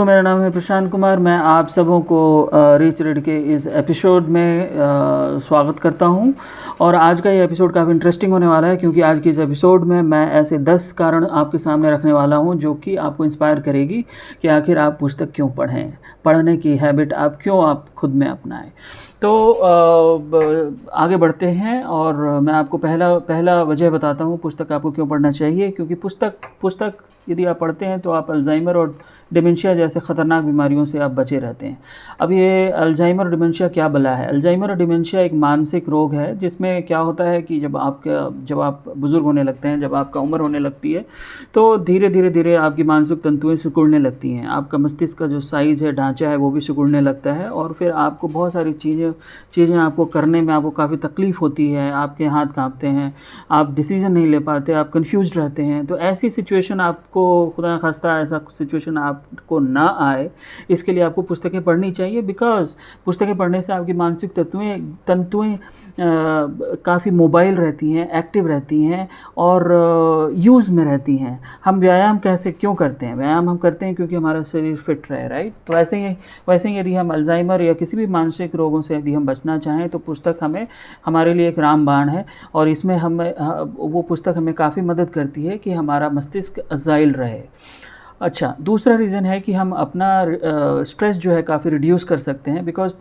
दोस्तों, मेरा नाम है प्रशांत कुमार। मैं आप सबों को रीच रीड के इस एपिसोड में स्वागत करता हूं। और आज का ये एपिसोड काफ़ी इंटरेस्टिंग होने वाला है, क्योंकि आज के इस एपिसोड में मैं ऐसे 10 कारण आपके सामने रखने वाला हूं जो कि आपको इंस्पायर करेगी कि आखिर आप पुस्तक क्यों पढ़ें, पढ़ने की हैबिट आप खुद में अपनाएं। तो आगे बढ़ते हैं और मैं आपको पहला वजह बताता हूँ पुस्तक आपको क्यों पढ़ना चाहिए। क्योंकि पुस्तक यदि आप पढ़ते हैं तो आप अल्जाइमर और डिमेंशिया जैसे ख़तरनाक बीमारियों से आप बचे रहते हैं। अब ये अल्जाइमर और डिमेंशिया क्या बला है? अल्जाइमर और डिमेंशिया एक मानसिक रोग है जिसमें क्या होता है कि जब आप बुज़ुर्ग होने लगते हैं, जब आपका उम्र होने लगती है, तो धीरे धीरे आपकी मानसिक तंतुएं सिकुड़ने लगती हैं। आपका मस्तिष्क का जो साइज़ है, ढांचा है, वो भी सिकुड़ने लगता है और फिर आपको बहुत सारी चीज़ें आपको करने में आपको काफ़ी तकलीफ़ होती है। आपके हाथ काँपते हैं, आप डिसीज़न नहीं ले पाते, आप कन्फ्यूज़्ड रहते हैं। तो ऐसी सिचुएशन आपको, खुदा न खास्ता ऐसा सिचुएशन आपको ना आए, इसके लिए आपको पुस्तकें पढ़नी चाहिए। बिकॉज़ पुस्तकें पढ़ने से आपकी मानसिक तंतुएं काफ़ी मोबाइल रहती हैं, एक्टिव रहती हैं और यूज़ में रहती हैं। हम व्यायाम क्यों करते हैं? व्यायाम हम करते हैं क्योंकि हमारा शरीर फिट रहे, राइट? तो वैसे ही यदि हम अल्जाइमर या किसी भी मानसिक रोगों से यदि हम बचना चाहें तो पुस्तक हमारे लिए एक रामबाण है। और इसमें वो पुस्तक हमें काफ़ी मदद करती है कि हमारा मस्तिष्क अज़ाइल रहे। अच्छा, दूसरा रीज़न है कि हम अपना स्ट्रेस जो है काफ़ी रिड्यूस कर सकते हैं। बिकॉज़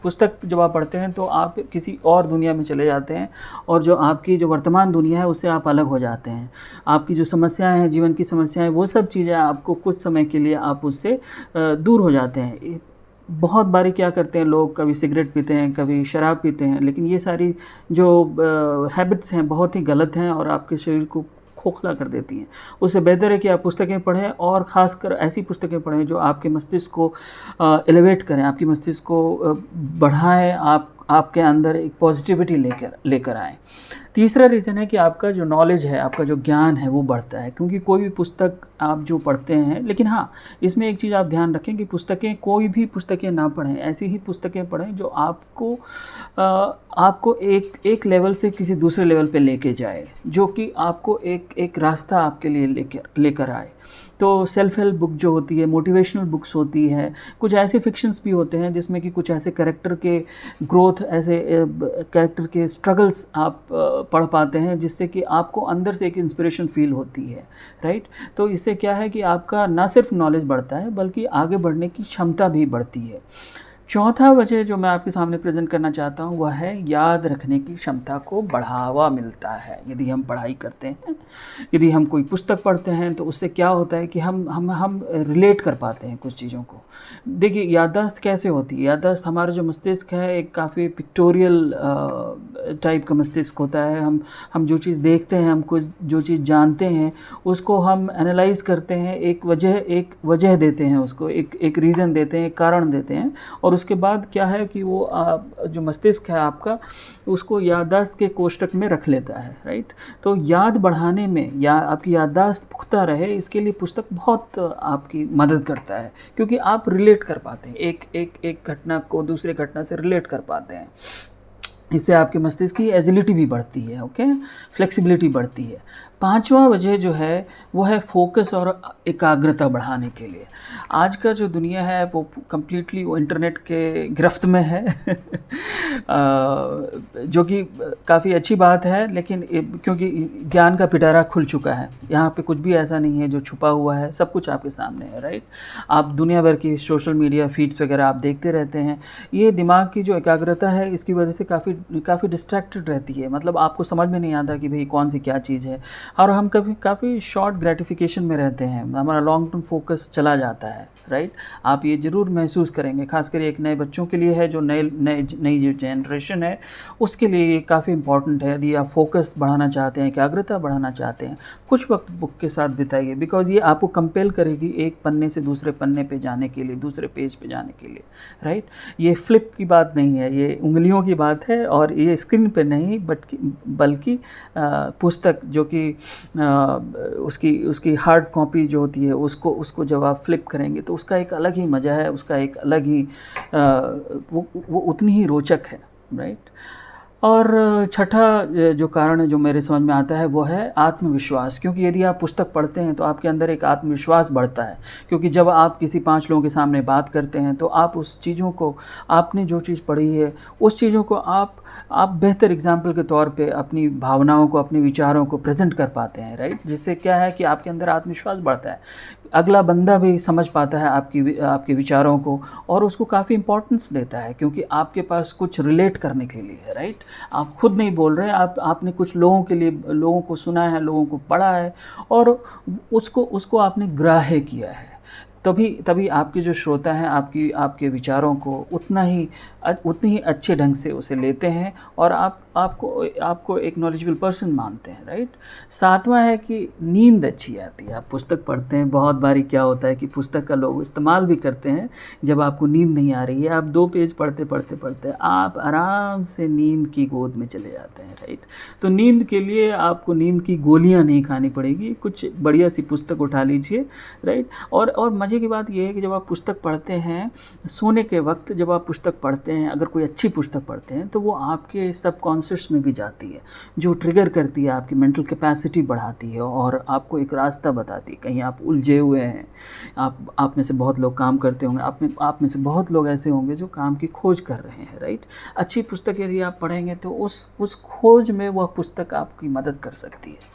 पुस्तक जब आप पढ़ते हैं तो आप किसी और दुनिया में चले जाते हैं और जो आपकी जो वर्तमान दुनिया है उससे आप अलग हो जाते हैं। आपकी जो समस्याएं हैं, जीवन की समस्याएं, वो सब चीज़ें आपको कुछ समय के लिए आप उससे दूर हो जाते हैं। बहुत बारी क्या करते हैं लोग, कभी सिगरेट पीते हैं, कभी शराब पीते हैं, लेकिन ये सारी जो हैबिट्स हैं बहुत ही गलत हैं और आपके शरीर को खोखला कर देती हैं। उससे बेहतर है कि आप पुस्तकें पढ़ें और ख़ासकर ऐसी पुस्तकें पढ़ें जो आपके मस्तिष्क को एलिवेट करें, आपकी मस्तिष्क को बढ़ाएं, आपके अंदर एक पॉजिटिविटी लेकर आएँ। तीसरा रीज़न है कि आपका जो नॉलेज है, आपका जो ज्ञान है वो बढ़ता है। क्योंकि कोई भी पुस्तक आप जो पढ़ते हैं, लेकिन हाँ, इसमें एक चीज़ आप ध्यान रखें कि कोई भी पुस्तकें ना पढ़ें, ऐसी ही पुस्तकें पढ़ें जो आपको एक लेवल से किसी दूसरे लेवल पे लेके जाए, जो कि आपको एक रास्ता आपके लिए लेकर आए। तो सेल्फ हेल्प बुक जो होती है, मोटिवेशनल बुक्स होती है, कुछ ऐसे फिक्शंस भी होते हैं जिसमें कि कुछ ऐसे कैरेक्टर के ग्रोथ, ऐसे कैरेक्टर के स्ट्रगल्स आप पढ़ पाते हैं जिससे कि आपको अंदर से एक इंस्पिरेशन फील होती है, राइट? तो इससे क्या है कि आपका ना सिर्फ नॉलेज बढ़ता है बल्कि आगे बढ़ने की क्षमता भी बढ़ती है। चौथा वजह जो मैं आपके सामने प्रेजेंट करना चाहता हूँ वह है याद रखने की क्षमता को बढ़ावा मिलता है यदि हम पढ़ाई करते हैं। यदि हम कोई पुस्तक पढ़ते हैं तो उससे क्या होता है कि हम रिलेट कर पाते हैं कुछ चीज़ों को। देखिए, याददाश्त कैसे होती है? याददाश्त, हमारा जो मस्तिष्क है एक काफ़ी पिक्टोरियल टाइप का मस्तिष्क होता है। हम जो चीज़ देखते हैं, हमको जो चीज़ जानते हैं, उसको हम एनालाइज करते हैं, एक वजह देते हैं, उसको एक रीज़न देते हैं, एक कारण देते हैं। और उसके बाद क्या है कि वो जो मस्तिष्क है आपका, उसको याददाश्त के कोष्ठक में रख लेता है, राइट? तो याद बढ़ाने में या आपकी याददाश्त पुख्ता रहे, इसके लिए पुस्तक बहुत आपकी मदद करता है। क्योंकि आप रिलेट कर पाते हैं, एक घटना को दूसरे घटना से रिलेट कर पाते हैं। इससे आपके मस्तिष्क की एजिलिटी भी बढ़ती है, ओके, फ्लेक्सिबिलिटी बढ़ती है। पांचवा वजह जो है वो है फोकस और एकाग्रता बढ़ाने के लिए। आज का जो दुनिया है वो कम्प्लीटली वो इंटरनेट के गिरफ्त में है जो कि काफ़ी अच्छी बात है, लेकिन क्योंकि ज्ञान का पिटारा खुल चुका है, यहाँ पे कुछ भी ऐसा नहीं है जो छुपा हुआ है, सब कुछ आपके सामने है, राइट? आप दुनिया भर की सोशल मीडिया फीड्स वगैरह आप देखते रहते हैं। ये दिमाग की जो एकाग्रता है इसकी वजह से काफ़ी डिस्ट्रैक्टेड रहती है। मतलब आपको समझ में नहीं आता कि भाई कौन सी क्या चीज़ है, और हम काफ़ी शॉर्ट ग्रेटिफिकेशन में रहते हैं, हमारा लॉन्ग टर्म फोकस चला जाता है, राइट? आप ये ज़रूर महसूस करेंगे, खासकर एक नए बच्चों के लिए है, जो नई जो जनरेशन है उसके लिए ये काफ़ी इंपॉर्टेंट है। यदि आप फोकस बढ़ाना चाहते हैं, एकाग्रता बढ़ाना चाहते हैं, कुछ वक्त बुक के साथ बिताइए। बिकॉज़ ये आपको कंपेल करेगी एक पन्ने से दूसरे पन्ने पे जाने के लिए, दूसरे पेज पे जाने के लिए, राइट? ये फ्लिप की बात नहीं है, ये उंगलियों की बात है, और ये स्क्रीन पे नहीं बल्कि पुस्तक जो कि उसकी हार्ड कॉपी जो होती है उसको जब आप फ्लिप करेंगे तो उसका एक अलग ही मज़ा है, उसका एक अलग ही वो उतनी ही रोचक है, राइट? और छठा जो कारण है जो मेरे समझ में आता है वो है आत्मविश्वास, क्योंकि यदि आप पुस्तक पढ़ते हैं तो आपके अंदर एक आत्मविश्वास बढ़ता है। क्योंकि जब आप किसी 5 लोगों के सामने बात करते हैं तो आप उस चीज़ों को, आपने जो चीज़ पढ़ी है उस चीज़ों को आप बेहतर एग्जाम्पल के तौर पे अपनी भावनाओं को, अपने विचारों को प्रेजेंट कर पाते हैं, राइट। जिससे क्या है कि आपके अंदर आत्मविश्वास बढ़ता है, अगला बंदा भी समझ पाता है आपके विचारों को और उसको काफ़ी इम्पोर्टेंस देता है, क्योंकि आपके पास कुछ रिलेट करने के लिए है, राइट। आप खुद नहीं बोल रहे, आपने कुछ लोगों के लिए, लोगों को सुना है, लोगों को पढ़ा है और उसको आपने ग्राह्य किया है। तभी आपके जो श्रोता हैं आपके विचारों को उतनी ही अच्छे ढंग से उसे लेते हैं और आपको एक नॉलेजेबल पर्सन मानते हैं, राइट। 7वां है कि नींद अच्छी आती है। आप पुस्तक पढ़ते हैं, बहुत बारी क्या होता है कि पुस्तक का लोग इस्तेमाल भी करते हैं जब आपको नींद नहीं आ रही है। आप 2 पेज पढ़ते आप आराम से नींद की गोद में चले जाते हैं, राइट। तो नींद के लिए आपको नींद की गोलियां नहीं खानी पड़ेगी, कुछ बढ़िया सी पुस्तक उठा लीजिए, राइट। और मज़े की बात यह है कि जब आप पुस्तक पढ़ते हैं, सोने के वक्त जब आप पुस्तक पढ़ते हैं, अगर कोई अच्छी पुस्तक पढ़ते हैं तो वो आपके सबकॉन्शियस में भी जाती है, जो ट्रिगर करती है, आपकी मेंटल कैपेसिटी बढ़ाती है और आपको एक रास्ता बताती है। कहीं आप उलझे हुए हैं, आप में से बहुत लोग काम करते होंगे, आप में से बहुत लोग ऐसे होंगे जो काम की खोज कर रहे हैं, राइट। अच्छी पुस्तक यदि आप पढ़ेंगे तो उस खोज में वह पुस्तक आपकी मदद कर सकती है।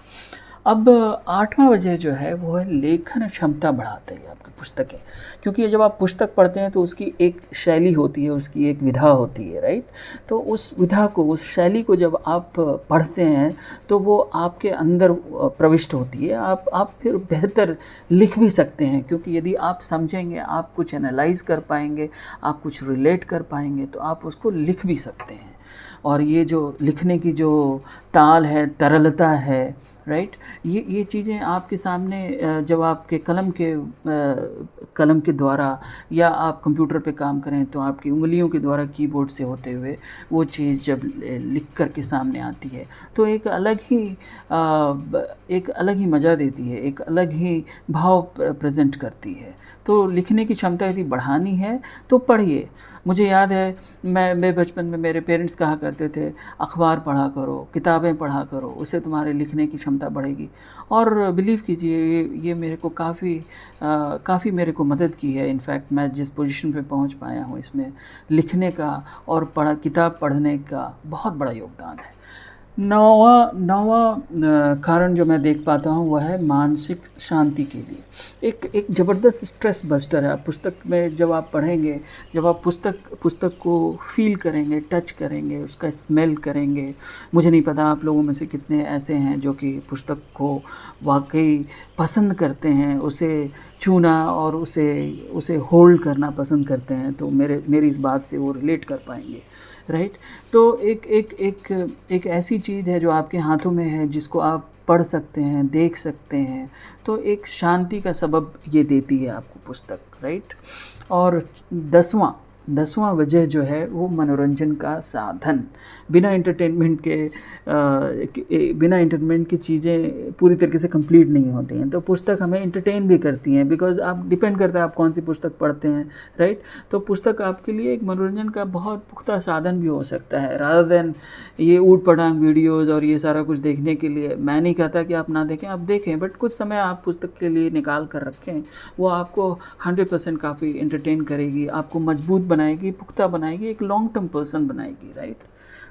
अब 8वां वजह जो है वो है लेखन क्षमता बढ़ाते हैं आपकी पुस्तकें, क्योंकि जब आप पुस्तक पढ़ते हैं तो उसकी एक शैली होती है, उसकी एक विधा होती है, राइट। तो उस विधा को, उस शैली को जब आप पढ़ते हैं तो वो आपके अंदर प्रविष्ट होती है। आप फिर बेहतर लिख भी सकते हैं, क्योंकि यदि आप समझेंगे, आप कुछ एनालाइज कर पाएंगे, आप कुछ रिलेट कर पाएंगे तो आप उसको लिख भी सकते हैं। और ये जो लिखने की जो ताल है, तरलता है, राइट, ये चीज़ें आपके सामने जब आपके कलम के द्वारा या आप कंप्यूटर पे काम करें तो आपकी उंगलियों के द्वारा कीबोर्ड से होते हुए वो चीज़ जब लिख कर के सामने आती है तो एक अलग ही मज़ा देती है, एक अलग ही भाव प्रेजेंट करती है। तो लिखने की क्षमता यदि बढ़ानी है तो पढ़िए। मुझे याद है मैं बचपन में मेरे पेरेंट्स कहा करते थे, अखबार पढ़ा करो, किताबें पढ़ा करो, उससे तुम्हारे लिखने की क्षमता बढ़ेगी। और बिलीव कीजिए ये मेरे को काफ़ी मेरे को मदद की है। इनफैक्ट मैं जिस पोजीशन पे पहुंच पाया हूं इसमें लिखने का और किताब पढ़ने का बहुत बड़ा योगदान है। नौवां कारण जो मैं देख पाता हूँ वह है मानसिक शांति के लिए। एक ज़बरदस्त स्ट्रेस बस्टर है। पुस्तक में जब आप पढ़ेंगे, जब आप पुस्तक को फील करेंगे, टच करेंगे, उसका स्मेल करेंगे। मुझे नहीं पता आप लोगों में से कितने ऐसे हैं जो कि पुस्तक को वाकई पसंद करते हैं, उसे छूना और उसे होल्ड करना पसंद करते हैं। तो मेरी इस बात से वो रिलेट कर पाएंगे, राइट। तो एक ऐसी चीज़ है जो आपके हाथों में है, जिसको आप पढ़ सकते हैं, देख सकते हैं, तो एक शांति का सबब ये देती है आपको पुस्तक, राइट। और 10वां वजह जो है वो मनोरंजन का साधन। बिना एंटरटेनमेंट की चीज़ें पूरी तरीके से कंप्लीट नहीं होती हैं। तो पुस्तक हमें एंटरटेन भी करती हैं, बिकॉज आप डिपेंड करता है आप कौन सी पुस्तक पढ़ते हैं, राइट। तो पुस्तक आपके लिए एक मनोरंजन का बहुत पुख्ता साधन भी हो सकता है, रादर देन ये ऊट पटांग वीडियोज़ और ये सारा कुछ देखने के लिए। मैं नहीं कहता कि आप ना देखें, आप देखें, बट कुछ समय आप पुस्तक के लिए निकाल कर रखें। वो आपको 100% काफ़ी एंटरटेन करेगी, आपको मजबूत बनाएगी, पुख्ता बनाएगी, एक लॉन्ग टर्म पर्सन बनाएगी, राइट।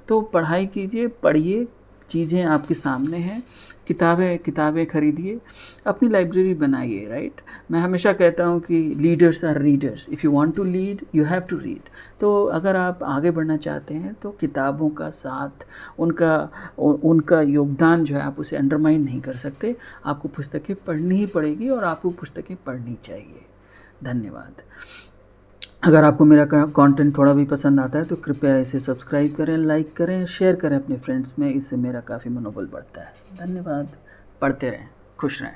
तो पढ़ाई कीजिए, पढ़िए, चीज़ें आपके सामने हैं, किताबें खरीदिए, अपनी लाइब्रेरी बनाइए, राइट। मैं हमेशा कहता हूँ कि leaders are readers, if you want to lead you have to read. तो अगर आप आगे बढ़ना चाहते हैं तो किताबों का साथ, उनका योगदान जो है आप उसे अंडरमाइन नहीं कर सकते। आपको पुस्तकें पढ़नी ही पड़ेगी और आपको पुस्तकें पढ़नी चाहिए। धन्यवाद। अगर आपको मेरा कंटेंट थोड़ा भी पसंद आता है तो कृपया इसे सब्सक्राइब करें, लाइक करें, शेयर करें अपने फ्रेंड्स में। इससे मेरा काफ़ी मनोबल बढ़ता है। धन्यवाद। पढ़ते रहें, खुश रहें।